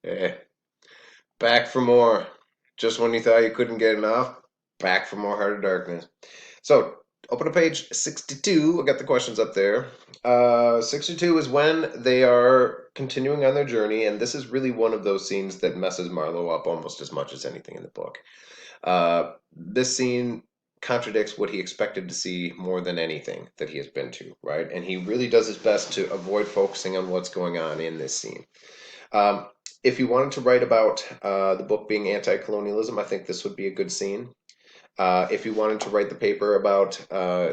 Eh, back for more. Just when you thought you couldn't get enough, back for more Heart of Darkness. So, open to page 62. I got the questions up there. 62 is when they are continuing on their journey, and this is really one of those scenes that messes Marlowe up almost as much as anything in the book. This scene contradicts what he expected to see more than anything that he has been to, right? And he really does his best to avoid focusing on what's going on in this scene. Um, if you wanted to write about the book being anti-colonialism, I think this would be a good scene. If you wanted to write the paper about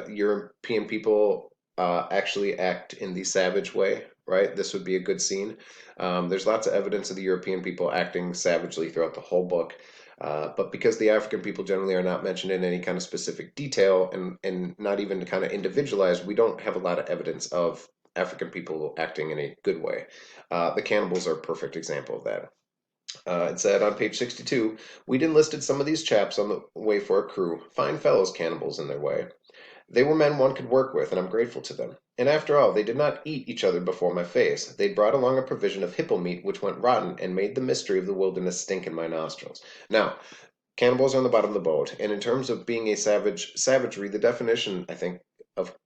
European people actually act in the savage way, right? This would be a good scene. There's lots of evidence of the European people acting savagely throughout the whole book. But because the African people generally are not mentioned in any kind of specific detail and not even kind of individualized, we don't have a lot of evidence of African people acting in a good way. The cannibals are a perfect example of that. It said on page 62, we'd enlisted some of these chaps on the way for a crew. Fine fellows, cannibals in their way. They were men one could work with, and I'm grateful to them. And after all, they did not eat each other before my face. They'd brought along a provision of hippo meat which went rotten and made the mystery of the wilderness stink in my nostrils. Now, cannibals are on the bottom of the boat, and in terms of being a savagery, the definition, I think, of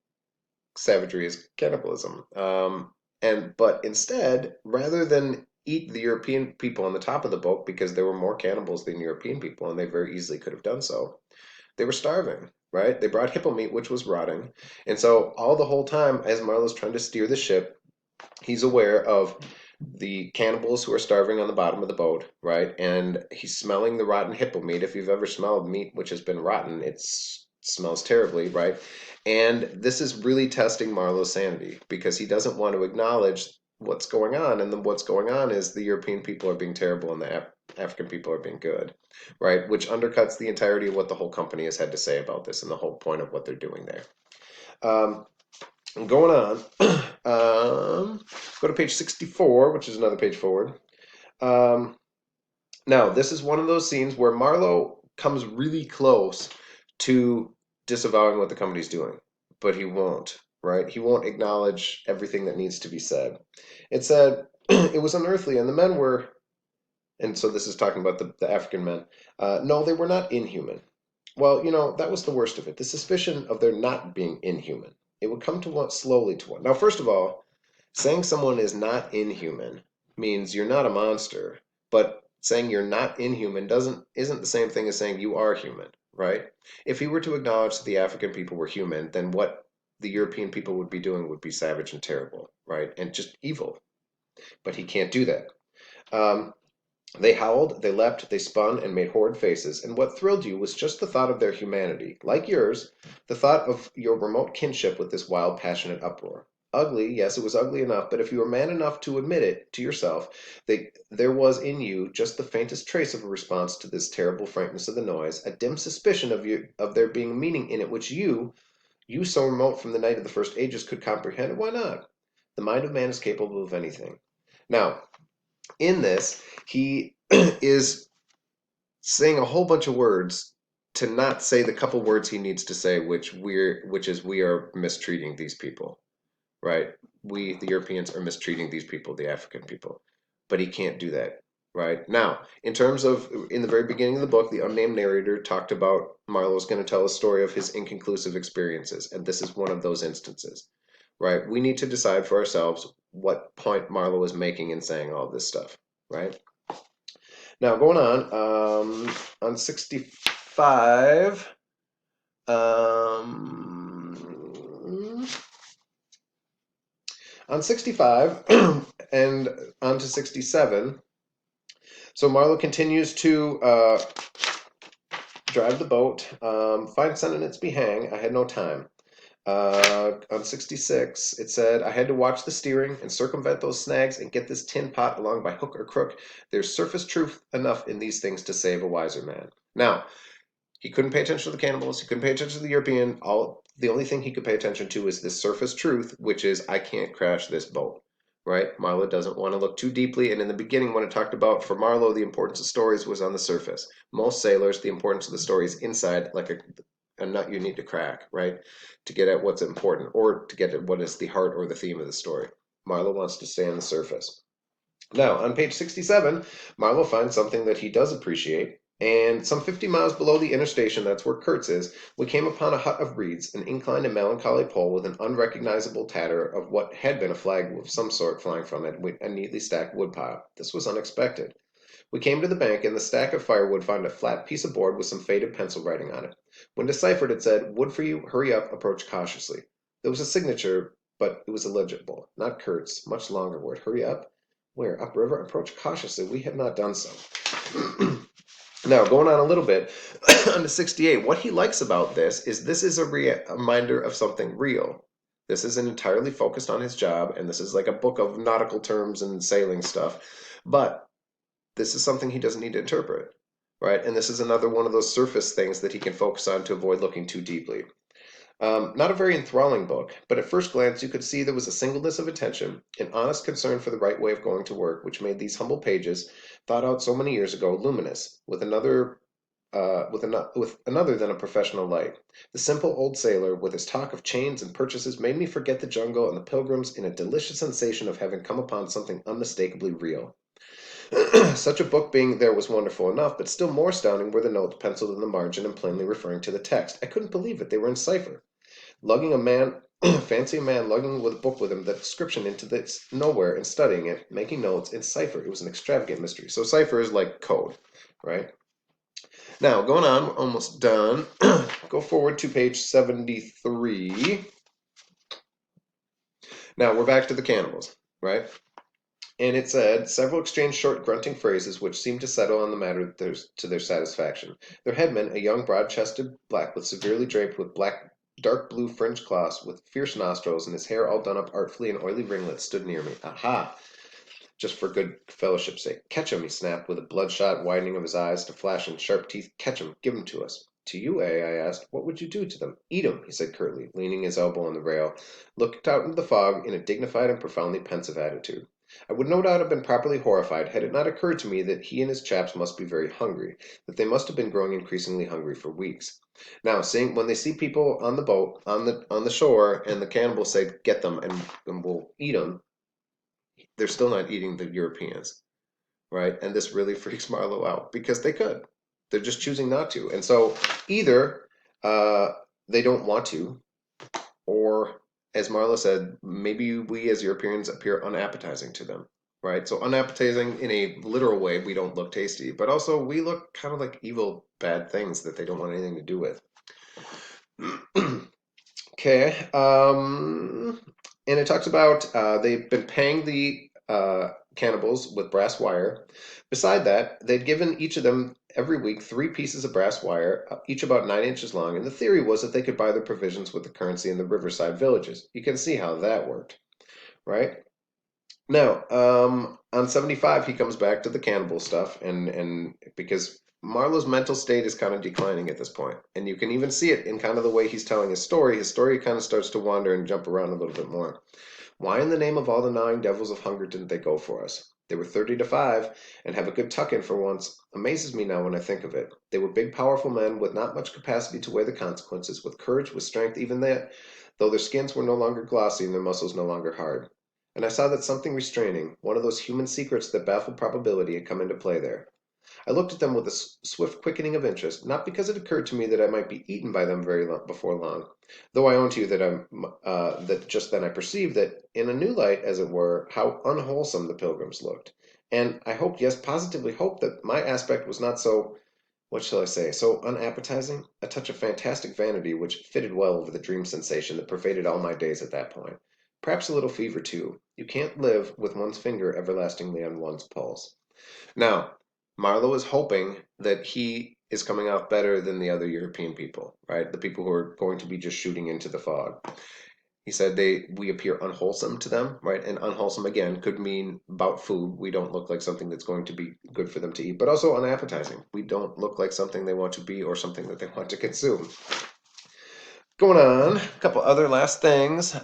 savagery is cannibalism. But instead, rather than eat the European people on the top of the boat because there were more cannibals than European people, and they very easily could have done so, they were starving. Right? They brought hippo meat, which was rotting, and so all the whole time, as Marlowe's trying to steer the ship, he's aware of the cannibals who are starving on the bottom of the boat, right? And he's smelling the rotten hippo meat. If you've ever smelled meat which has been rotten, it smells terribly, right? And this is really testing Marlowe's sanity because he doesn't want to acknowledge what's going on. And then what's going on is the European people are being terrible and the African people are being good, right? Which undercuts the entirety of what the whole company has had to say about this and the whole point of what they're doing there. Um, Going on, go to page 64, which is another page forward. Um, Now, this is one of those scenes where Marlowe comes really close to disavowing what the company's doing, but he won't, right? He won't acknowledge everything that needs to be said. It said, it was unearthly, and the men were, and so this is talking about the African men. No, they were not inhuman. Well, that was the worst of it. The suspicion of their not being inhuman. It would come to one slowly to one. Now, first of all, saying someone is not inhuman means you're not a monster, but saying you're not inhuman isn't the same thing as saying you are human, right? If he were to acknowledge that the African people were human, then what the European people would be doing would be savage and terrible, right? And just evil. But he can't do that. Um, they howled, they leapt, they spun, and made horrid faces, and what thrilled you was just the thought of their humanity, like yours, the thought of your remote kinship with this wild, passionate uproar. Ugly, yes, it was ugly enough, but if you were man enough to admit it to yourself, there was in you just the faintest trace of a response to this terrible frankness of the noise, a dim suspicion of there being a meaning in it which you so remote from the night of the first ages, could comprehend. Why not? The mind of man is capable of anything. Now, in this, he is saying a whole bunch of words to not say the couple words he needs to say, which is we are mistreating these people, right? We, the Europeans, are mistreating these people, the African people. But he can't do that, right? Now, in terms of, in the very beginning of the book, the unnamed narrator talked about Marlowe's going to tell a story of his inconclusive experiences, and this is one of those instances, right? We need to decide for ourselves what point Marlowe is making in saying all this stuff, right? Now, going on 65, um, on 65, and on to 67. So Marlowe continues to drive the boat. Fine sentence be hang. I had no time. On 66, it said, I had to watch the steering and circumvent those snags and get this tin pot along by hook or crook. There's surface truth enough in these things to save a wiser man. Now, he couldn't pay attention to the cannibals. He couldn't pay attention to the European. The only thing he could pay attention to is this surface truth, which is I can't crash this boat. Right? Marlowe doesn't want to look too deeply. And in the beginning, when it talked about for Marlowe, the importance of stories was on the surface. Most sailors, the importance of the story is inside, like a nut you need to crack, right? To get at what's important or to get at what is the heart or the theme of the story. Marlowe wants to stay on the surface. Now, on page 67, Marlowe finds something that he does appreciate. And some 50 miles below the inner station, that's where Kurtz is, we came upon a hut of reeds, an inclined and melancholy pole with an unrecognizable tatter of what had been a flag of some sort flying from it, with a neatly stacked woodpile. This was unexpected. We came to the bank, and the stack of firewood found a flat piece of board with some faded pencil writing on it. When deciphered, it said, "Wood for you, hurry up, approach cautiously." There was a signature, but it was illegible. Not Kurt's, much longer word. Hurry up? Where? Upriver? Approach cautiously. We had not done so. Now, going on a little bit, on to 68, what he likes about this is a reminder of something real. This isn't entirely focused on his job, and this is like a book of nautical terms and sailing stuff. But this is something he doesn't need to interpret, right? And this is another one of those surface things that he can focus on to avoid looking too deeply. Not a very enthralling book, but at first glance you could see there was a singleness of attention, an honest concern for the right way of going to work, which made these humble pages, thought out so many years ago, luminous, with another than a professional light. The simple old sailor, with his talk of chains and purchases, made me forget the jungle and the pilgrims in a delicious sensation of having come upon something unmistakably real. Such a book being there was wonderful enough, but still more astounding were the notes penciled in the margin and plainly referring to the text. I couldn't believe it. They were in cipher. Lugging a man, fancy a man lugging with a book with him, the description into this nowhere and studying it, making notes in cipher. It was an extravagant mystery. So cipher is like code, right? Now, going on, we're almost done. Go forward to page 73. Now, we're back to the cannibals, right? And it said, several exchanged short grunting phrases which seemed to settle on the matter to their satisfaction. Their headman, a young broad-chested black with severely draped with dark blue fringed cloths, with fierce nostrils, and his hair all done up artfully in oily ringlets, stood near me. Aha! Just for good fellowship's sake. Catch him, he snapped, with a bloodshot widening of his eyes to flashing sharp teeth. Catch him, give him to us. To you, eh? I asked. What would you do to them? Eat 'em, he said curtly, leaning his elbow on the rail, looked out into the fog in a dignified and profoundly pensive attitude. I would no doubt have been properly horrified had it not occurred to me that he and his chaps must be very hungry, that they must have been growing increasingly hungry for weeks. Now, seeing when they see people on the boat, on the shore, and the cannibals say, "Get them, and we'll eat them," they're still not eating the Europeans, right? And this really freaks Marlowe out because they could. They're just choosing not to. And so either uh, they don't want to, or as Marlowe said, maybe we as Europeans appear unappetizing to them, right? So unappetizing in a literal way, we don't look tasty, but also we look kind of like evil, bad things that they don't want anything to do with. Okay. And it talks about they've been paying the cannibals with brass wire. Beside that, they'd given each of them every week 3 pieces of brass wire, each about 9 inches long, and the theory was that they could buy their provisions with the currency in the riverside villages. You can see how that worked, right? Now, on 75, he comes back to the cannibal stuff, and because Marlowe's mental state is kind of declining at this point, and you can even see it in kind of the way he's telling his story. His story kind of starts to wander and jump around a little bit more. Why in the name of all the gnawing devils of hunger didn't they go for us? They were 30 to 5 and have a good tuck in for once. Amazes me now when I think of it. They were big, powerful men with not much capacity to weigh the consequences, with courage, with strength, even that, though their skins were no longer glossy and their muscles no longer hard. And I saw that something restraining, one of those human secrets that baffled probability, had come into play there. I looked at them with a swift quickening of interest, not because it occurred to me that I might be eaten by them before long, though I own to you that just then I perceived that, in a new light, as it were, how unwholesome the pilgrims looked, and I hoped, yes, positively hoped, that my aspect was not so, what shall I say, so unappetizing, a touch of fantastic vanity which fitted well over the dream sensation that pervaded all my days at that point. Perhaps a little fever too. You can't live with one's finger everlastingly on one's pulse. Now, Marlowe is hoping that he is coming out better than the other European people, right? The people who are going to be just shooting into the fog. He said we appear unwholesome to them, right? And unwholesome again could mean about food. We don't look like something that's going to be good for them to eat, but also unappetizing. We don't look like something they want to be or something that they want to consume. Going on, a couple other last things.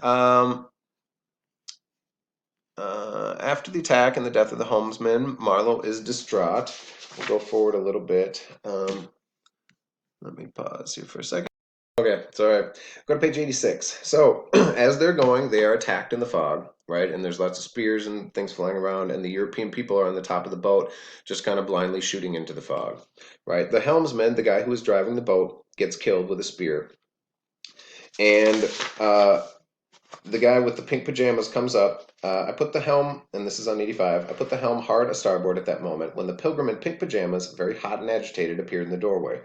After the attack and the death of the homesman, Marlowe is distraught. We'll go forward a little bit. Let me pause here for a second. Okay, it's all right. Go to page 86. So, as they're going, they are attacked in the fog. right? And there's lots of spears and things flying around, and the European people are on the top of the boat, just kind of blindly shooting into the fog, right? The helmsman, the guy who was driving the boat, gets killed with a spear, and the guy with the pink pajamas comes up. I put the helm, and this is on 85, I put the helm hard a starboard at that moment when the pilgrim in pink pajamas, very hot and agitated, appeared in the doorway.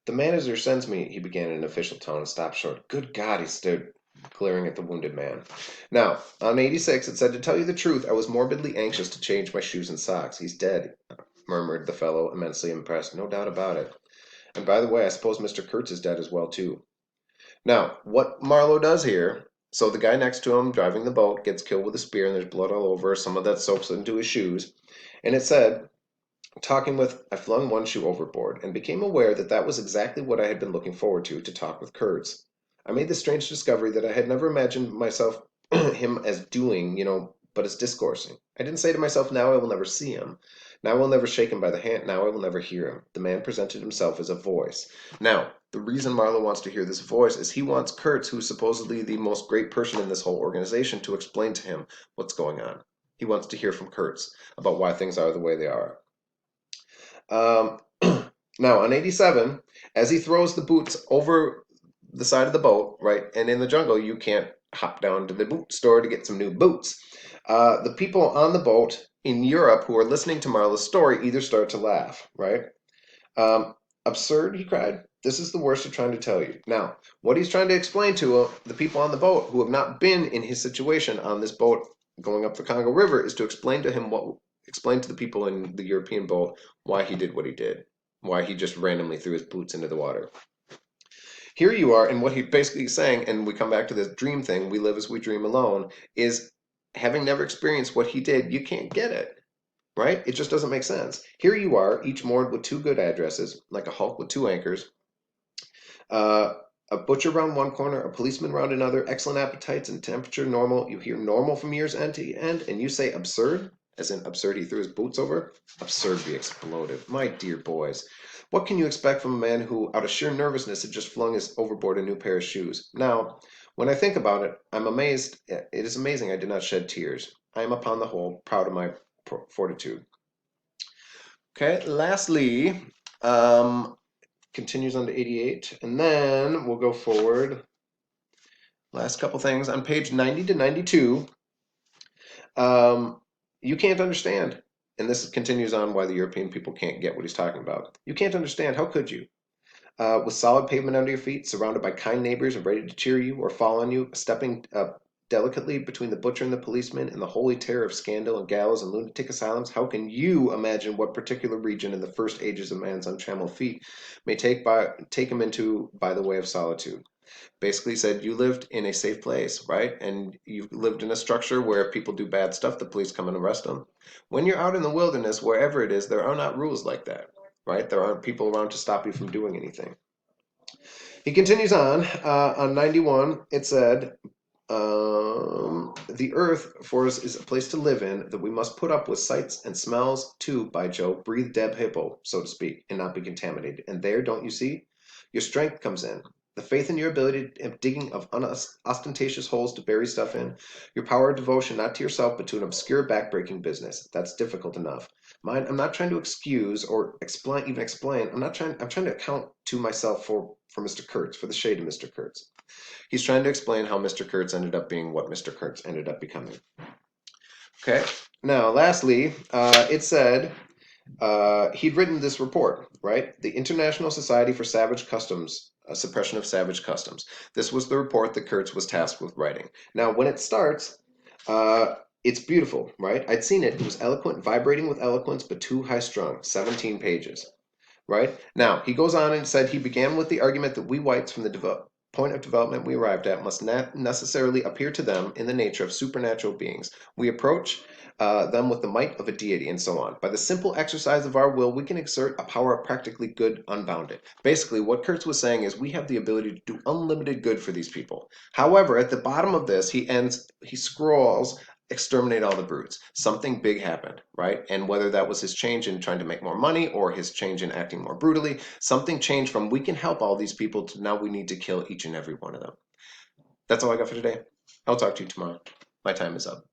The manager sends me, he began in an official tone and stopped short. Good God, he stood, glaring at the wounded man. Now, on 86, it said, to tell you the truth, I was morbidly anxious to change my shoes and socks. He's dead, murmured the fellow, immensely impressed. No doubt about it. And by the way, I suppose Mr. Kurtz is dead as well, too. Now, what Marlowe does here, so the guy next to him driving the boat gets killed with a spear and there's blood all over. Some of that soaks into his shoes. And it said, talking with, I flung one shoe overboard and became aware that that was exactly what I had been looking forward to talk with Kurtz. I made the strange discovery that I had never imagined myself him as doing, but as discoursing. I didn't say to myself, now I will never see him. Now I will never shake him by the hand. Now I will never hear him. The man presented himself as a voice. Now, the reason Marlowe wants to hear this voice is he wants Kurtz, who's supposedly the most great person in this whole organization, to explain to him what's going on. He wants to hear from Kurtz about why things are the way they are. Now, on 87, as he throws the boots over the side of the boat, right, and in the jungle, you can't hop down to the boot store to get some new boots. The people on the boat in Europe who are listening to Marlowe's story either start to laugh, right? Absurd, he cried. This is the worst of trying to tell you. Now, what he's trying to explain to the people on the boat who have not been in his situation on this boat going up the Congo River is to explain to the people in the European boat why he did what he did, why he just randomly threw his boots into the water. Here you are, and what he's basically saying, and we come back to this dream thing, we live as we dream alone, is having never experienced what he did, you can't get it. Right? It just doesn't make sense. Here you are, each moored with two good addresses, like a hulk with two anchors. A butcher round one corner, a policeman round another, excellent appetites and temperature normal. You hear normal from year's end to end, and you say absurd? As in absurd, he threw his boots over? Absurd, we exploded. My dear boys, what can you expect from a man who, out of sheer nervousness, had just flung his overboard a new pair of shoes? Now, when I think about it, I'm amazed. It is amazing I did not shed tears. I am, upon the whole, proud of my fortitude. Okay, lastly, continues on to 88, and then we'll go forward. Last couple things on page 90 to 92. You can't understand, and this continues on why the European people can't get what he's talking about. You can't understand. How could you? With solid pavement under your feet, surrounded by kind neighbors and ready to cheer you or fall on you, stepping delicately between the butcher and the policeman in the holy terror of scandal and gallows and lunatic asylums, how can you imagine what particular region in the first ages of man's untrammeled feet may take him into by the way of solitude? Basically said you lived in a safe place, right? And you lived in a structure where people do bad stuff, the police come and arrest them. When you're out in the wilderness, wherever it is, there are not rules like that, right? There aren't people around to stop you from doing anything. He continues on 91, it said, the earth for us is a place to live in that we must put up with sights and smells too, by Joe, breathe Deb Hippo, so to speak, and not be contaminated. And there, don't you see, your strength comes in. The faith in your ability of digging of unostentatious holes to bury stuff in. Your power of devotion not to yourself but to an obscure backbreaking business. That's difficult enough. Mine, I'm not trying to excuse or explain. I'm trying to account to myself for Mr. Kurtz, for the shade of Mr. Kurtz. He's trying to explain how Mr. Kurtz ended up being what Mr. Kurtz ended up becoming. Okay. Now, lastly, it said he'd written this report, right? The International Society for Savage Customs, Suppression of Savage Customs. This was the report that Kurtz was tasked with writing. Now, when it starts, it's beautiful, right? I'd seen it. It was eloquent, vibrating with eloquence, but too high-strung. 17 pages, right? Now, he goes on and said he began with the argument that we whites, from the point of development we arrived at, must not necessarily appear to them in the nature of supernatural beings. We approach them with the might of a deity, and so on. By the simple exercise of our will, we can exert a power of practically good unbounded. Basically, what Kurtz was saying is we have the ability to do unlimited good for these people. However, at the bottom of this, he scrawls, exterminate all the brutes. Something big happened, right? And whether that was his change in trying to make more money or his change in acting more brutally, something changed from we can help all these people to now we need to kill each and every one of them. That's all I got for today. I'll talk to you tomorrow. My time is up.